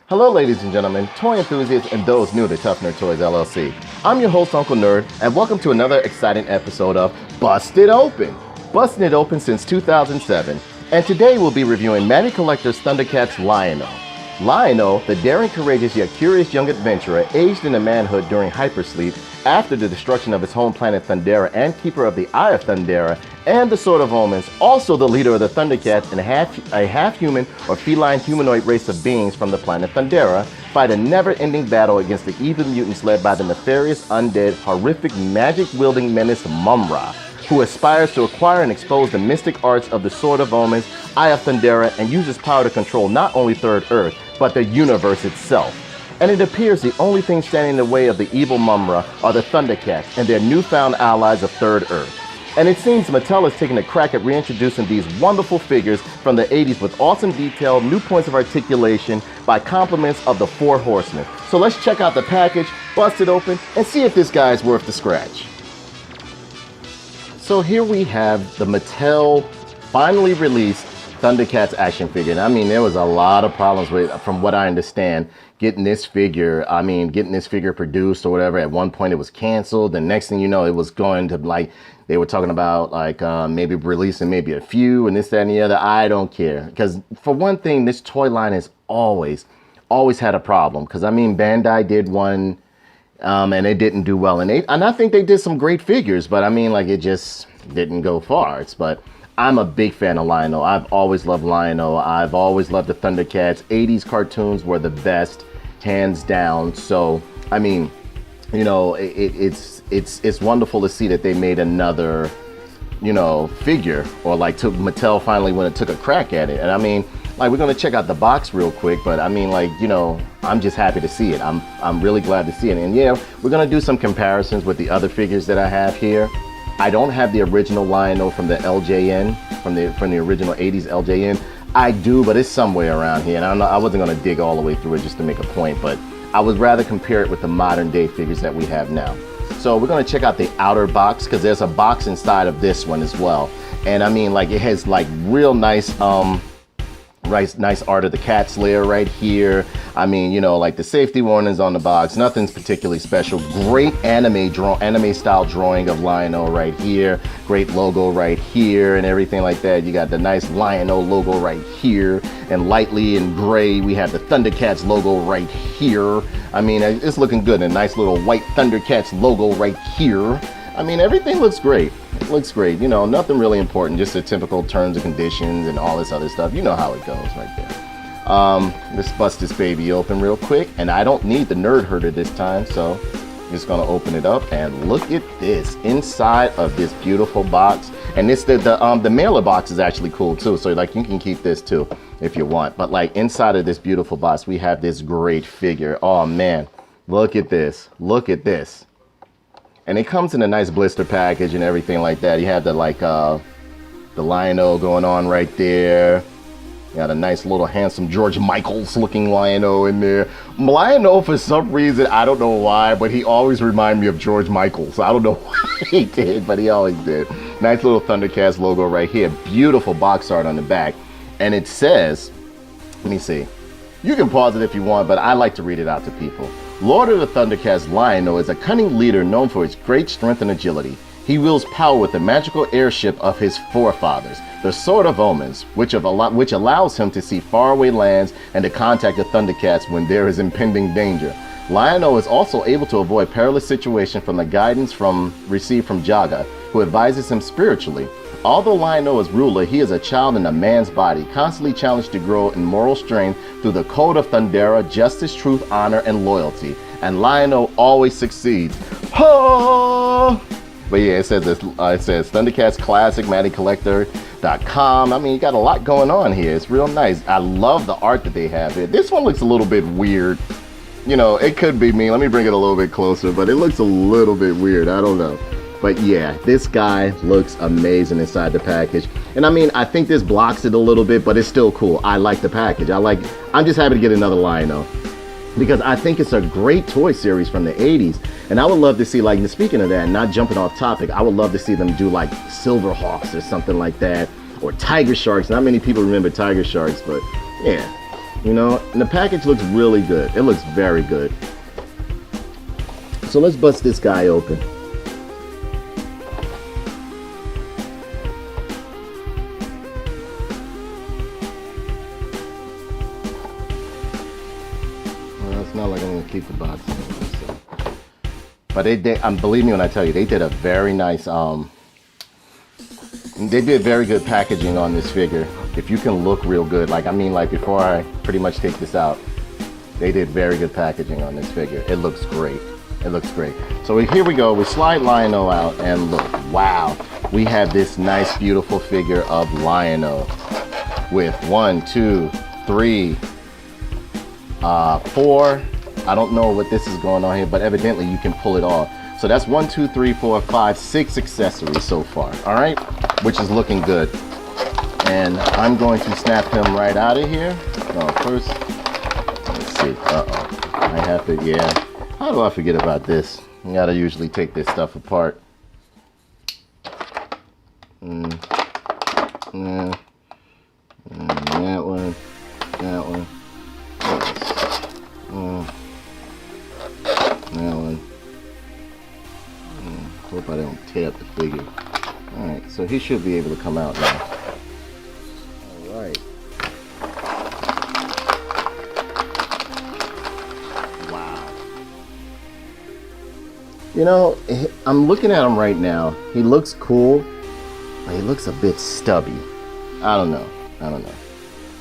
Hello ladies and gentlemen, toy enthusiasts and those new to Tough Nerd Toys LLC. I'm your host Uncle Nerd and welcome to another exciting episode of Busted Open. Busting it open since 2007, and today we'll be reviewing Mattel Collector's Thundercats Lynx-O. Lynx-O, the daring, courageous yet curious young adventurer, aged into manhood during hypersleep after the destruction of his home planet Thundera and keeper of the Eye of Thundera and the Sword of Omens, also the leader of the Thundercats and a half-human or feline humanoid race of beings from the planet Thundera, fight a never-ending battle against the evil mutants led by the nefarious, undead, horrific, magic-wielding menace Mumm-Ra, who aspires to acquire and expose the mystic arts of the Sword of Omens, Eye of Thundera, and uses power to control not only Third Earth, but the universe itself. And it appears the only thing standing in the way of the evil Mumm-Ra are the Thundercats and their newfound allies of Third Earth. And it seems Mattel has taken a crack at reintroducing these wonderful figures from the 80s with awesome detail, new points of articulation by compliments of the Four Horsemen. So let's check out the package, bust it open, and see if this guy is worth the scratch. So here we have the Mattel finally released Thundercats action figure. And I mean, there was a lot of problems with, from what I understand, getting this figure produced or whatever. At one point it was canceled. The next thing you know, it was going to, like, they were talking about like maybe releasing maybe a few and this, that, and the other. I don't care. Because for one thing, this toy line has always had a problem. Because I mean, Bandai did one and it didn't do well. And I think they did some great figures, but I mean, like, it just didn't go far. But I'm a big fan of Lynx-O. I've always loved Lynx-O. I've always loved the Thundercats. 80s cartoons were the best, hands down. So, I mean, you know, it's wonderful to see that they made another, you know, figure, or like Mattel finally when it took a crack at it. And I mean, like, we're gonna check out the box real quick, but I mean, like, you know, I'm just happy to see it. I'm really glad to see it. And yeah, we're gonna do some comparisons with the other figures that I have here. I don't have the original Lynx-O from the LJN, from the original 80s LJN. I do, but it's somewhere around here. And I wasn't gonna dig all the way through it just to make a point, but I would rather compare it with the modern day figures that we have now. So we're gonna check out the outer box, because there's a box inside of this one as well. And I mean, like, it has like real nice nice art of the cat's lair right here. I mean, you know, like the safety warnings on the box, nothing's particularly special. Great anime style drawing of Lynx-O right here. Great logo right here and everything like that. You got the nice Lynx-O logo right here, and lightly in gray we have the Thundercats logo right here. I mean, it's looking good. A nice little white Thundercats logo right here. I mean, everything looks great. It looks great. You know, nothing really important, just the typical terms and conditions and all this other stuff. You know how it goes right there. Let's bust this baby open real quick. And I don't need the nerd herder this time, so I'm just gonna open it up and look at this inside of this beautiful box. And this the mailer box is actually cool too. So like, you can keep this too if you want. But like, inside of this beautiful box, we have this great figure. Oh man, look at this. Look at this. And it comes in a nice blister package and everything like that. You have the like the Lynx-O going on right there. You got a nice little handsome George Michaels looking Lynx-O in there. Lynx-O, for some reason, I don't know why, but he always reminded me of George Michaels. I don't know why he did, but he always did. Nice little Thundercats logo right here. Beautiful box art on the back. And it says, let me see. You can pause it if you want, but I like to read it out to people. Lord of the Thundercats, Lynx-O is a cunning leader known for his great strength and agility. He wields power with the magical airship of his forefathers, the Sword of Omens, which allows him to see faraway lands and to contact the Thundercats when there is impending danger. Lynx-O is also able to avoid perilous situations from the guidance received from Jaga, who advises him spiritually. Although Lynx-O is ruler, he is a child in a man's body, constantly challenged to grow in moral strength through the code of Thundera, justice, truth, honor, and loyalty. And Lynx-O always succeeds. Ha! But yeah, it says Thundercats Classic, MattelCollector.com. I mean, you got a lot going on here. It's real nice. I love the art that they have here. This one looks a little bit weird. You know, it could be me. Let me bring it a little bit closer, but it looks a little bit weird. I don't know. But yeah, this guy looks amazing inside the package. And I mean, I think this blocks it a little bit, but it's still cool. I like the package. I'm just happy to get another Lynx-O, because I think it's a great toy series from the 80s. And I would love to see, like, speaking of that, not jumping off topic, I would love to see them do like Silverhawks or something like that, or Tiger Sharks. Not many people remember Tiger Sharks, but yeah. You know, and the package looks really good. It looks very good. So let's bust this guy open. Well, it's not like I'm gonna keep the box anyway, so. But they did, believe me when I tell you, they did a very nice, they did very good packaging on this figure. If you can look real good, like, I mean, like before I pretty much take this out, they did very good packaging on this figure. It looks great. It looks great. So here we go. We slide Lynx-O out and look, wow. We have this nice, beautiful figure of Lynx-O with 1, 2, 3, 4. I don't know what this is going on here, but evidently you can pull it off. So that's 1, 2, 3, 4, 5, 6 accessories so far. All right, which is looking good. And I'm going to snap him right out of here. Oh, first, let's see. I have to, yeah. How do I forget about this? You gotta usually take this stuff apart. That one, that one. That one. Hope I don't tear up the figure. Alright, so he should be able to come out now. Alright. Wow. You know, I'm looking at him right now. He looks cool, but he looks a bit stubby. I don't know.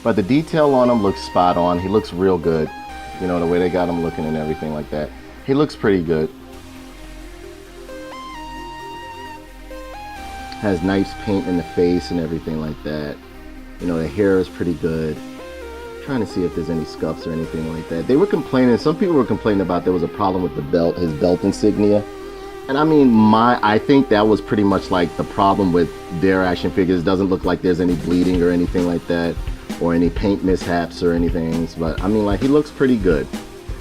But the detail on him looks spot on. He looks real good. You know, the way they got him looking and everything like that. He looks pretty good. Has nice paint in the face and everything like that. You know, the hair is pretty good. I'm trying to see if there's any scuffs or anything like that. They were complaining, some people were complaining about there was a problem with the belt, his belt insignia. And I mean, I think that was pretty much like the problem with their action figures. It doesn't look like there's any bleeding or anything like that, or any paint mishaps or anything. But I mean, like, he looks pretty good.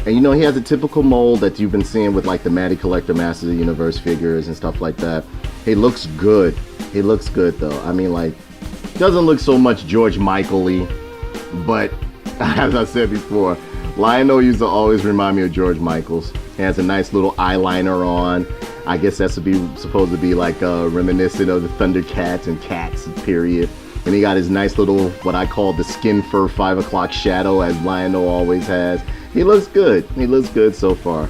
And you know, he has a typical mold that you've been seeing with like the Matty Collector Masters of the Universe figures and stuff like that. He looks good. He looks good though. I mean, like, doesn't look so much George Michael-y, but as I said before, Lynx-O used to always remind me of George Michael's. He has a nice little eyeliner on. I guess that's supposed to be like reminiscent of the Thundercats and Cats period. And he got his nice little, what I call the skin fur 5 o'clock shadow, as Lynx-O always has. He looks good. He looks good so far.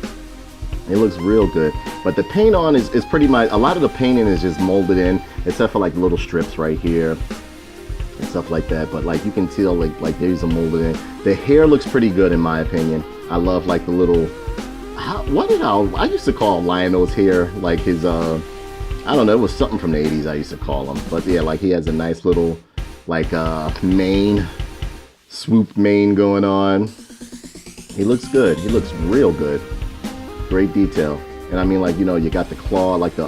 He looks real good. But the paint on is pretty much, a lot of the painting is just molded in, except for like little strips right here and stuff like that. But like you can tell, like there's a molded in. The hair looks pretty good in my opinion. I love like the little, I used to call Lynx-O's hair like his, I don't know, it was something from the 80s I used to call him. But yeah, like he has a nice little like mane, swooped mane going on. He looks good. He looks real good. Great detail. And I mean, like, you know, you got the claw, like the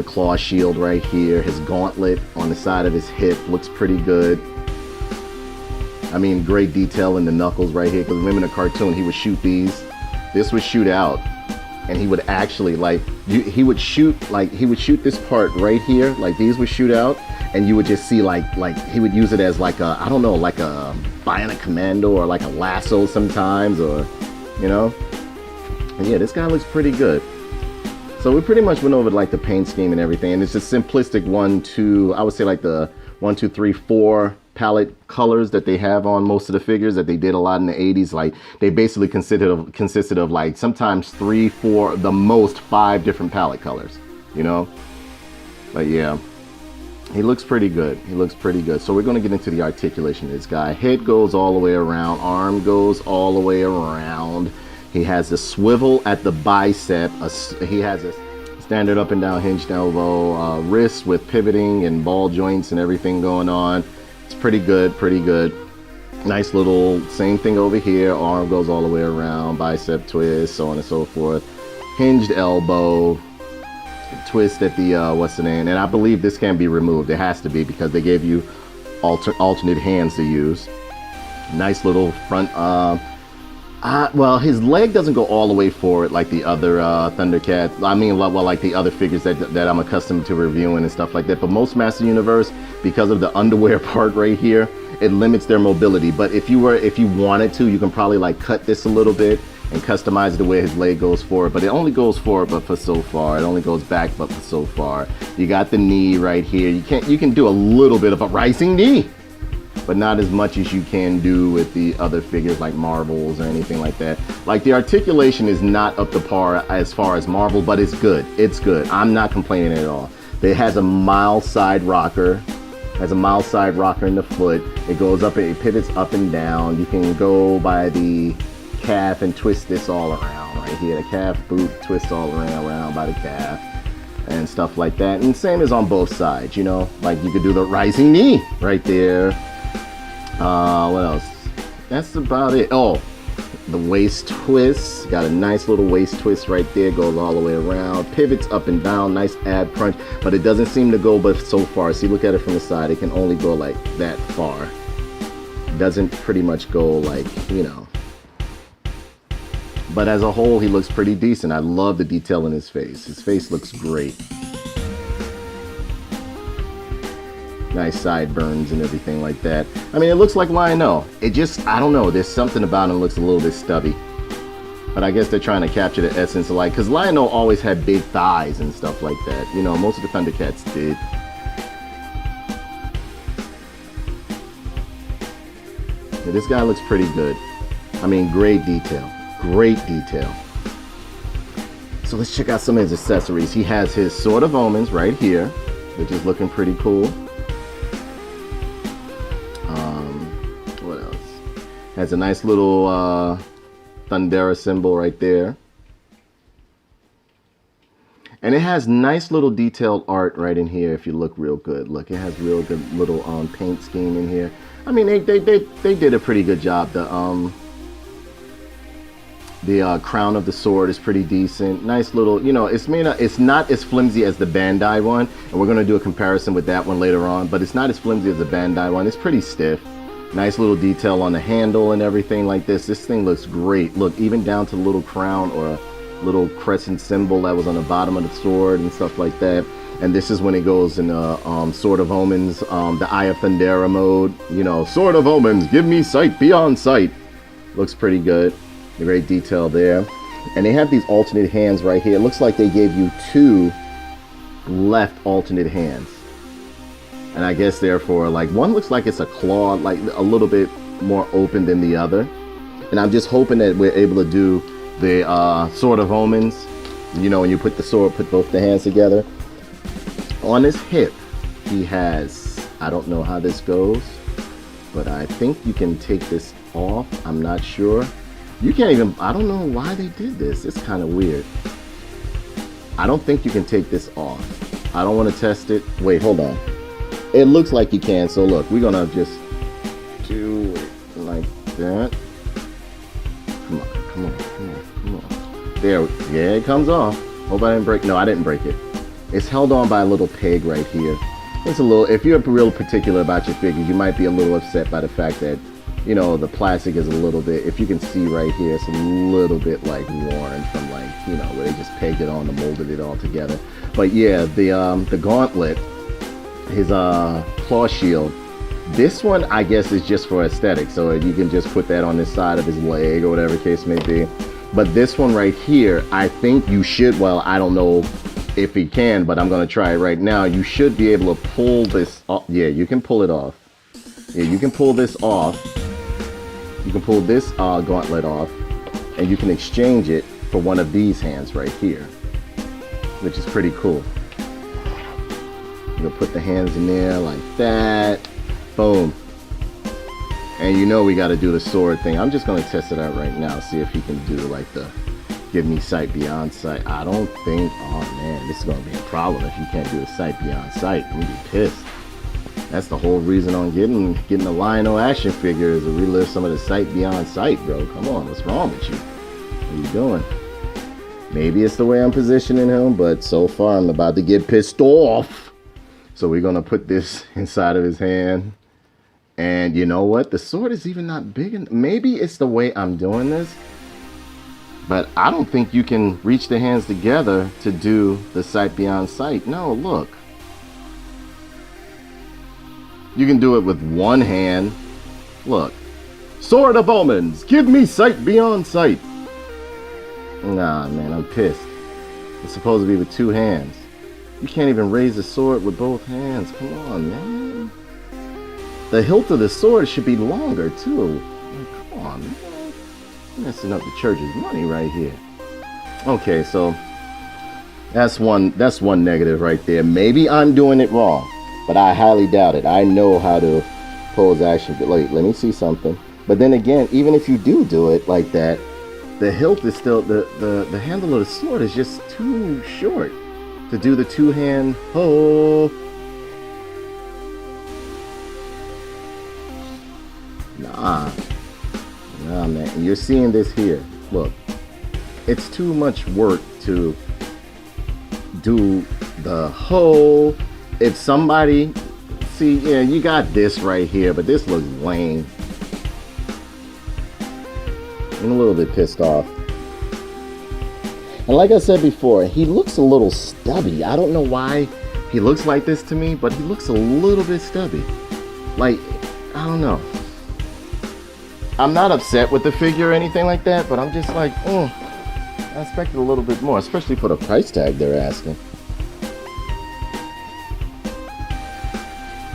claw shield right here. His gauntlet on the side of his hip looks pretty good. I mean, great detail in the knuckles right here, because remember in the cartoon he would shoot these. This would shoot out, and he would actually like he would shoot this part right here, like these would shoot out, and you would just see like he would use it as like a, I don't know, like a bionic commando or like a lasso sometimes, or you know. And yeah, this guy looks pretty good. So we pretty much went over like the paint scheme and everything, and it's just simplistic I would say like the 1, 2, 3, 4 palette colors that they have on most of the figures that they did a lot in the 80s. Like they basically consisted of like sometimes 3, 4, the most 5 different palette colors, you know. But yeah, he looks pretty good. He looks pretty good. So we're going to get into the articulation of this guy. Head goes all the way around, arm goes all the way around. He has a swivel at the bicep. He has a standard up and down hinged elbow, wrist with pivoting and ball joints and everything going on. It's pretty good, pretty good. Nice little, same thing over here. Arm goes all the way around, bicep twist, so on and so forth. Hinged elbow, twist at the, what's the name? And I believe this can be removed. It has to be, because they gave you alternate hands to use. Nice little front, well, his leg doesn't go all the way forward like the other Thundercats. I mean, well, like the other figures that I'm accustomed to reviewing and stuff like that. But most Master Universe, because of the underwear part right here, it limits their mobility. But if you wanted to, you can probably like cut this a little bit and customize it the way his leg goes forward. But it only goes forward but for so far. It only goes back but for so far. You got the knee right here. You can do a little bit of a rising knee, but not as much as you can do with the other figures like Marvels or anything like that. Like the articulation is not up to par as far as Marvel, but it's good. It's good. I'm not complaining at all. It has a mild side rocker. Has a mild side rocker in the foot. It goes up, it pivots up and down. You can go by the calf and twist this all around right here. The calf boot twists all around by the calf and stuff like that. And same as on both sides, you know, like you could do the rising knee right there. What else? That's about it. Oh, the waist twist. Got a nice little waist twist right there. Goes all the way around. Pivots up and down. Nice ab crunch. But it doesn't seem to go but so far. See, look at it from the side. It can only go like that far. Doesn't pretty much go like, you know. But as a whole, he looks pretty decent. I love the detail in his face. His face looks great. Nice sideburns and everything like that. I mean, it looks like Lynx-O. It just, I don't know, there's something about him that looks a little bit stubby. But I guess they're trying to capture the essence of like, because Lynx-O always had big thighs and stuff like that. You know, most of the Thundercats did. Yeah, this guy looks pretty good. I mean, great detail. Great detail. So let's check out some of his accessories. He has his Sword of Omens right here, which is looking pretty cool. What else? Has a nice little Thundera symbol right there. And it has nice little detailed art right in here if you look real good. Look, it has real good little paint scheme in here. I mean, they did a pretty good job. The crown of the sword is pretty decent. Nice little, you know, it's not as flimsy as the Bandai one, and we're gonna do a comparison with that one later on, but it's not as flimsy as the Bandai one. It's pretty stiff. Nice little detail on the handle and everything like this. This thing looks great. Look, even down to the little crown or a little crescent symbol that was on the bottom of the sword and stuff like that. And this is when it goes in Sword of Omens, the Eye of Thundera mode. You know, Sword of Omens, give me sight beyond sight. Looks pretty good. Great detail there. And they have these alternate hands right here. It looks like they gave you two left alternate hands. And I guess therefore, like, one looks like it's a claw, like a little bit more open than the other. And I'm just hoping that we're able to do the Sword of Omens. You know, when you put the sword, put both the hands together. On his hip, he has, I don't know how this goes, but I think you can take this off. I'm not sure. You can't even, I don't know why they did this. It's kind of weird. I don't think you can take this off. I don't want to test it. Wait, hold on. It looks like you can, so look, we're gonna just do it like that. Come on, come on, come on, come on. There, yeah, it comes off. Hope I didn't break, no, I didn't break it. It's held on by a little peg right here. It's a little, if you're real particular about your figures, you might be a little upset by the fact that, you know, the plastic is a little bit, if you can see right here, it's a little bit like worn from like, you know, where they just pegged it on and molded it all together. But yeah, the gauntlet, his claw shield, this one I guess is just for aesthetic, so you can just put that on this side of his leg or whatever the case may be. But this one right here, I think you should, well, I don't know if he can, but I'm gonna try it right now. You should be able to pull this off. Yeah, you can pull it off. Yeah, you can pull this off. You can pull this gauntlet off, and you can exchange it for one of these hands right here, which is pretty cool. You'll put the hands in there like that. Boom. And you know we got to do the sword thing. I'm just going to test it out right now, see if he can do like the give me sight beyond sight. I don't think, oh man, this is going to be a problem if you can't do the sight beyond sight. I'm going to be pissed. That's the whole reason on getting the Lynx-O action figure, is to relive some of the sight beyond sight, bro. Come on, what's wrong with you? What are you doing? Maybe it's the way I'm positioning him, but so far I'm about to get pissed off. So we're going to put this inside of his hand. And you know what? The sword is even not big enough. Maybe it's the way I'm doing this, but I don't think you can reach the hands together to do the sight beyond sight. No, look. You can do it with one hand Look. Sword of Omens, give me sight beyond sight. Nah, man, I'm pissed. It's supposed to be with 2 hands. You can't even raise the sword with both hands. Come on, man. The hilt of the sword should be longer, too. Like, come on, man. You're messing up the church's money right here. Okay, so that's one negative right there. Maybe I'm doing it wrong, but I highly doubt it. I know how to pose action. Like, let me see something. But then again, even if you do it like that, the hilt is still, the handle of the sword is just too short to do the 2-hand ho. Nah, man. And you're seeing this here. Look, it's too much work to do the ho. If somebody, see, yeah, you got this right here, but this looks lame. I'm a little bit pissed off. And like I said before, he looks a little stubby. I don't know why he looks like this to me, but he looks a little bit stubby. Like, I don't know. I'm not upset with the figure or anything like that, but I'm just like, I expected a little bit more, especially for the price tag they're asking.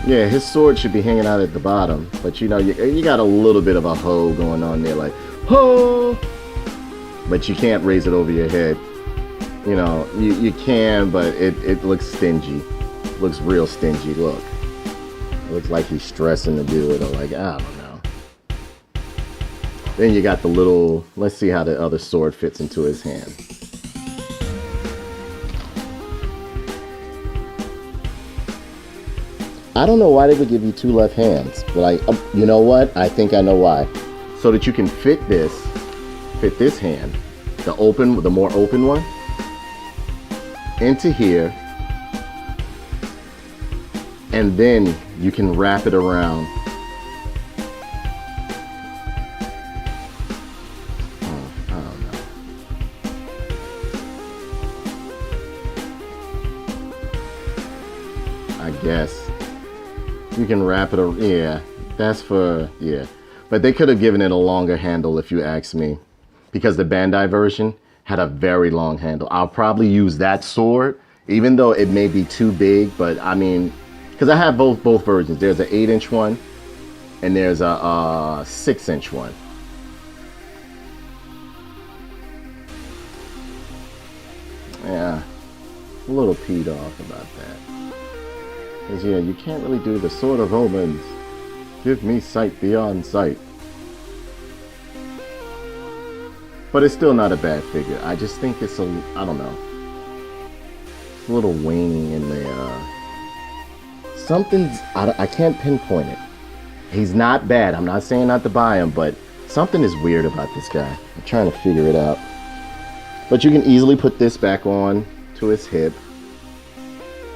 Yeah, his sword should be hanging out at the bottom, but you know, you got a little bit of a ho going on there, like, ho! But you can't raise it over your head. You know, you can, but it looks stingy. Looks real stingy, look. It looks like he's stressing to do it, or like, I don't know. Then you got the little, let's see how the other sword fits into his hand. I don't know why they would give you 2 left hands, but you know what? I think I know why. So that you can fit this hand, the more open one, into here, and then you can wrap it around. Oh, I don't know. I guess you can wrap it around. Yeah, that's for, yeah. But they could have given it a longer handle if you ask me, because the Bandai version had a very long handle. I'll probably use that sword, even though it may be too big, but I mean, because I have both versions. There's an 8-inch one and there's a 6-inch one. Yeah, a little peed off about that. Because yeah, you can't really do the Sword of Omens. Give me sight beyond sight. But it's still not a bad figure. I just think it's I don't know. It's a little waning in the, I can't pinpoint it. He's not bad. I'm not saying not to buy him, but something is weird about this guy. I'm trying to figure it out. But you can easily put this back on to his hip.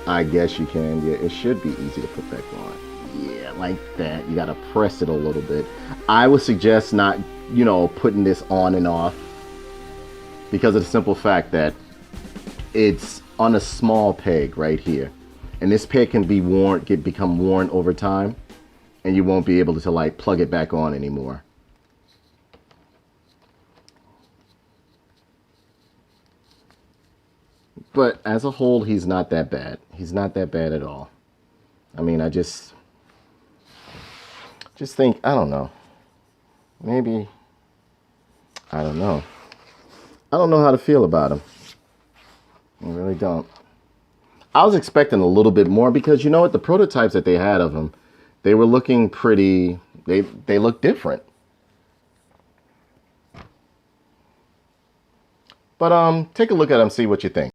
I guess you can. Yeah, it should be easy to put back on. Yeah, like that. You gotta press it a little bit. I would suggest not, you know, putting this on and off, because of the simple fact that it's on a small peg right here, and this peg can be become worn over time, and you won't be able to like plug it back on anymore. But as a whole, he's not that bad. He's not that bad at all. I mean, I just think, I don't know. Maybe, I don't know. I don't know how to feel about him. I really don't. I was expecting a little bit more, because you know what? The prototypes that they had of him, they were looking pretty, they look different. But take a look at him, see what you think.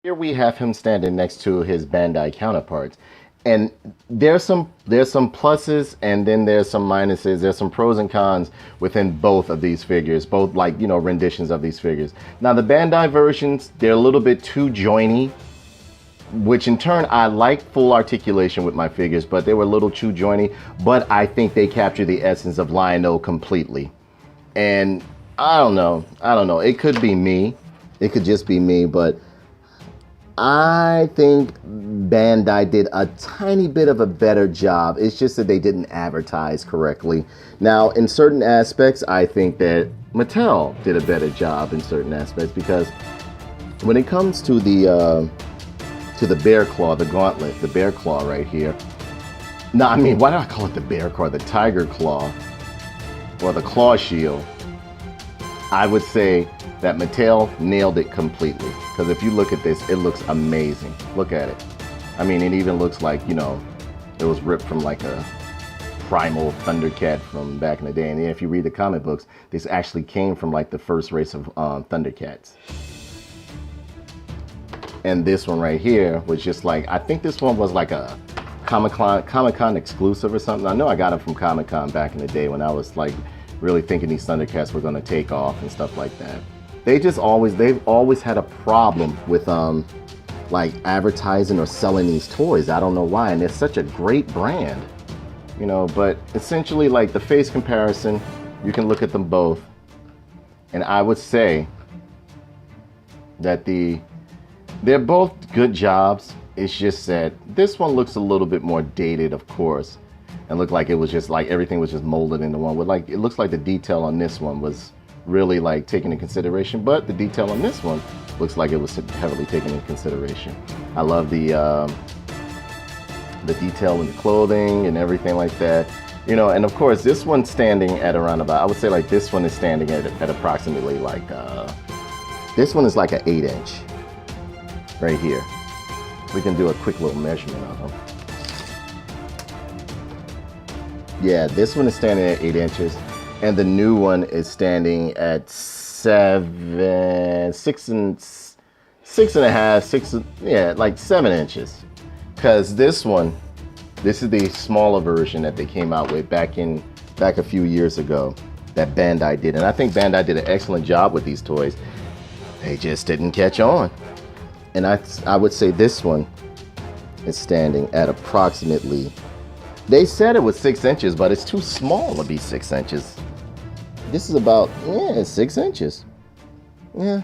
Here we have him standing next to his Bandai counterparts. And there's some pluses and then there's some minuses. There's some pros and cons within both of these figures, both like, you know, renditions of these figures. Now the Bandai versions, they're a little bit too joiny, which in turn I like full articulation with my figures, but they were a little too joiny. But I think they capture the essence of Lynx-O completely. And I don't know. It could be me. It could just be me, but I think Bandai did a tiny bit of a better job. It's just that they didn't advertise correctly. Now, in certain aspects, I think that Mattel did a better job in certain aspects, because when it comes to the bear claw, the gauntlet, the bear claw right here. No, I mean, why do I call it the bear claw? The tiger claw, or the claw shield. I would say that Mattel nailed it completely. Because if you look at this, it looks amazing. Look at it. I mean, it even looks like, you know, it was ripped from like a primal Thundercat from back in the day. And if you read the comic books, this actually came from like the first race of Thundercats. And this one right here was just like, I think this one was like a Comic-Con exclusive or something. I know I got it from Comic-Con back in the day when I was like really thinking these Thundercats were going to take off and stuff like that. They've always had a problem with like advertising or selling these toys. I don't know why, and it's such a great brand, you know. But essentially, like the face comparison, you can look at them both, and I would say that they're both good jobs. It's just that this one looks a little bit more dated, of course, and looked like it was just like everything was just molded into one. With like, it looks like the detail on this one was really like taken into consideration, but the detail on this one looks like it was heavily taken into consideration. I love the detail in the clothing and everything like that, you know. And of course, this one's standing at around about, I would say like this one is standing at approximately like this one is like an 8-inch right here. We can do a quick little measurement of them. Yeah, this one is standing at 8 inches, and the new one is standing at 7 inches. Because this is the smaller version that they came out with back a few years ago that Bandai did. And I think Bandai did an excellent job with these toys. They just didn't catch on. And I would say this one is standing at approximately, they said it was 6 inches, but it's too small to be 6 inches. This is about, 6 inches. Yeah.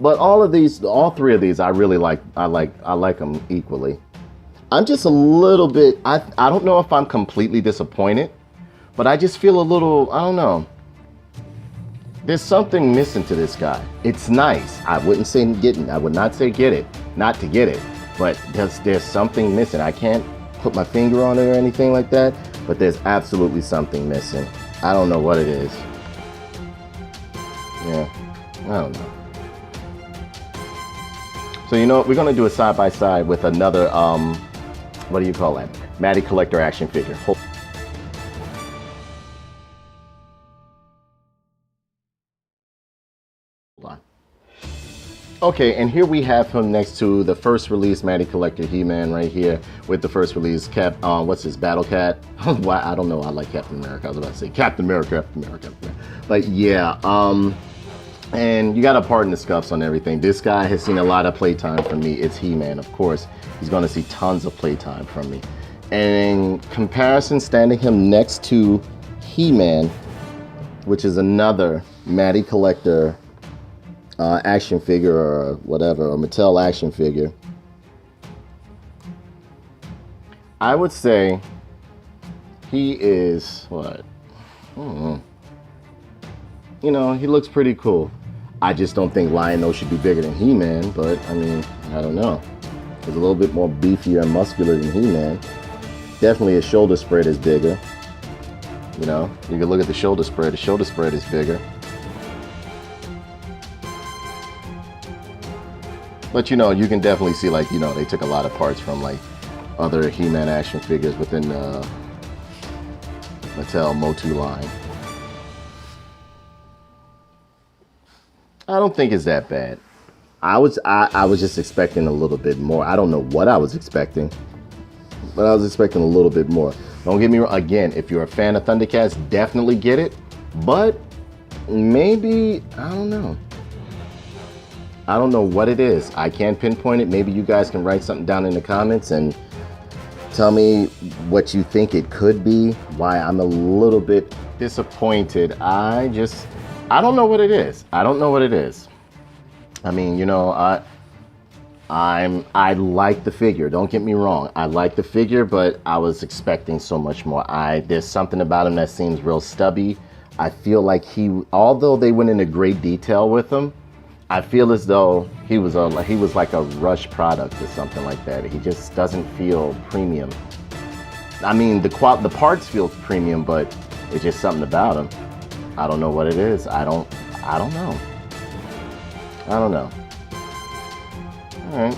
But all three of these, I really like. I like them equally. I'm just a little bit, I don't know if I'm completely disappointed, but I just feel a little, I don't know. There's something missing to this guy. It's nice. I would not say get it, not to get it, but there's something missing. I can't put my finger on it or anything like that, but there's absolutely something missing. I don't know what it is. Yeah, I don't know. So you know what? We're gonna do a side by side with another, what do you call that? Matty Collector action figure. Okay, and here we have him next to the first release Matty Collector He-Man right here with the first release what's his Battle Cat? Why, I don't know. I like Captain America. I was about to say Captain America. But yeah, and you got to pardon the scuffs on everything. This guy has seen a lot of playtime from me. It's He-Man, of course. He's going to see tons of playtime from me. And in comparison, standing him next to He-Man, which is another Matty Collector action figure or whatever, or Mattel action figure, I would say he is what? You know, he looks pretty cool. I just don't think Lynx-O should be bigger than He-Man, but I mean, I don't know. He's a little bit more beefier and muscular than He-Man. Definitely his shoulder spread is bigger. You know, you can look at the shoulder spread. The shoulder spread is bigger. But you know, you can definitely see, like, you know, they took a lot of parts from like other He-Man action figures within the Mattel Motu line. I don't think it's that bad. I was just expecting a little bit more. I don't know what I was expecting, but I was expecting a little bit more. Don't get me wrong. Again, if you're a fan of Thundercats, definitely get it. But maybe, I don't know. I don't know what it is. I can't pinpoint it. Maybe you guys can write something down in the comments and tell me what you think it could be, why I'm a little bit disappointed. I don't know what it is. I don't know what it is. I mean, you know, I like the figure. Don't get me wrong. I like the figure, but I was expecting so much more. There's something about him that seems real stubby. I feel like although they went into great detail with him, I feel as though he was like a rush product or something like that. He just doesn't feel premium. I mean, the parts feel premium, but it's just something about him. I don't know what it is. I don't know. I don't know. All right.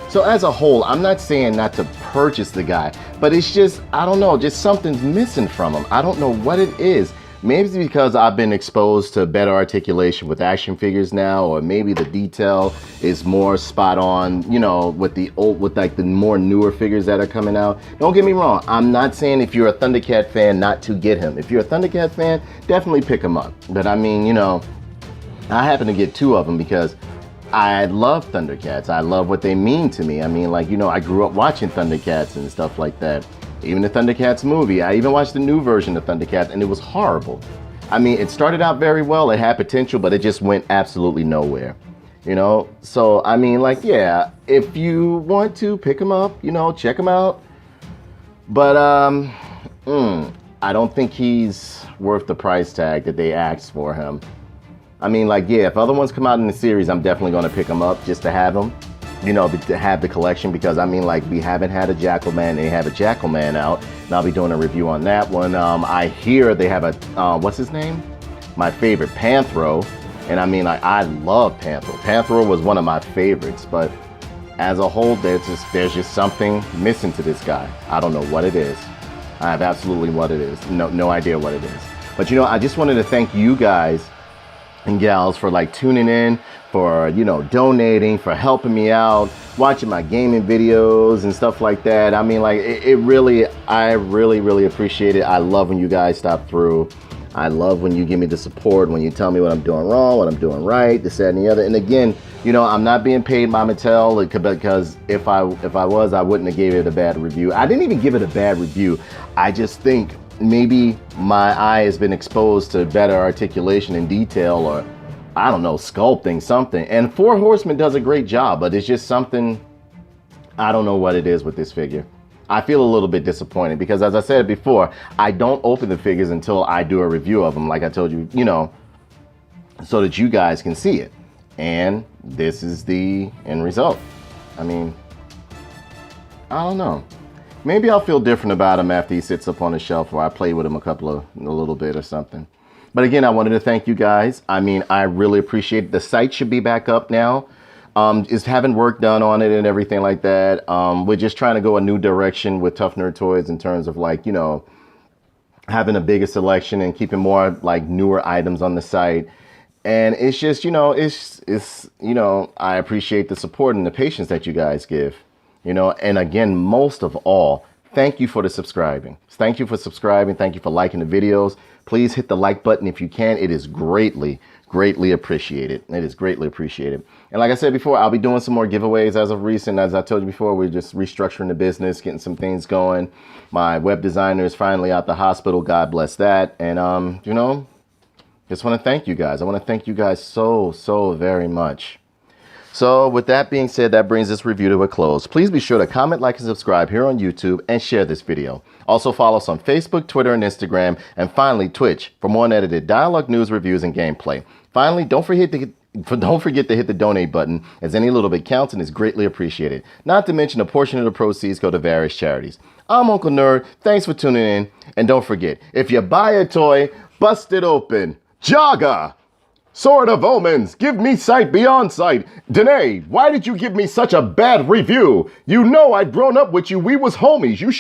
So as a whole, I'm not saying not to purchase the guy, but it's just, I don't know, just something's missing from him. I don't know what it is. Maybe it's because I've been exposed to better articulation with action figures now, or maybe the detail is more spot on, you know, with like the more newer figures that are coming out. Don't get me wrong. I'm not saying if you're a Thundercat fan not to get him. If you're a Thundercat fan, definitely pick him up. But I mean, you know, I happen to get 2 of them because I love Thundercats. I love what they mean to me. I mean, like, you know, I grew up watching Thundercats and stuff like that. Even the Thundercats movie. I even watched the new version of Thundercats, and it was horrible. I mean, it started out very well. It had potential, but it just went absolutely nowhere. You know? So, I mean, like, yeah, if you want to pick them up, you know, check them out. But, I don't think he's worth the price tag that they asked for him. I mean, like, yeah, if other ones come out in the series, I'm definitely going to pick them up just to have them. You know, to have the collection, because I mean, like, we haven't had a Jackalman. They have a Jackalman out, and I'll be doing a review on that one. I hear they have a what's his name? My favorite, Panthro, and I mean, like, I love Panthro. Panthro was one of my favorites, but as a whole, there's just something missing to this guy. I don't know what it is. I have absolutely what it is. No idea what it is. But you know, I just wanted to thank you guys and gals for like tuning in, for, you know, donating, for helping me out, watching my gaming videos and stuff like that. I mean, like, I really appreciate it. I love when you guys stop through. I love when you give me the support, when you tell me what I'm doing wrong, what I'm doing right, this, that, and the other. And again, you know, I'm not being paid by Mattel, because if I was, I wouldn't have gave it a bad review. I didn't even give it a bad review. I just think maybe my eye has been exposed to better articulation and detail, or I don't know, sculpting, something. And Four Horsemen does a great job, but it's just something, I don't know what it is with this figure. I feel a little bit disappointed because, as I said before, I don't open the figures until I do a review of them, like I told you, you know, so that you guys can see it. And this is the end result. I mean, I don't know. Maybe I'll feel different about him after he sits up on the shelf, or I play with him a little bit or something. But again, I wanted to thank you guys. I mean, I really appreciate it. The site should be back up now. Is having work done on it and everything like that. We're just trying to go a new direction with Tough Nerd Toys in terms of, like, you know, having a bigger selection and keeping more like newer items on the site. And it's just, you know, it's you know, I appreciate the support and the patience that you guys give. You know, and again, most of all, thank you for the subscribing. Thank you for subscribing. Thank you for liking the videos. Please hit the like button if you can. It is greatly appreciated. It is greatly appreciated. And like I said before, I'll be doing some more giveaways as of recent. As I told you before, we're just restructuring the business, getting some things going. My web designer is finally out the hospital. God bless that. And, you know, just want to thank you guys. I want to thank you guys so very much. So with that being said, that brings this review to a close. Please be sure to comment, like, and subscribe here on YouTube, and share this video. Also follow us on Facebook, Twitter, and Instagram, and finally Twitch for more unedited dialogue, news, reviews, and gameplay. Finally, don't forget to hit the donate button, as any little bit counts and is greatly appreciated. Not to mention, a portion of the proceeds go to various charities. I'm Uncle Nerd. Thanks for tuning in, and don't forget, if you buy a toy, bust it open. Jaga! Sword of Omens, give me sight beyond sight. Danae, why did you give me such a bad review? You know I'd grown up with you. We was homies. You should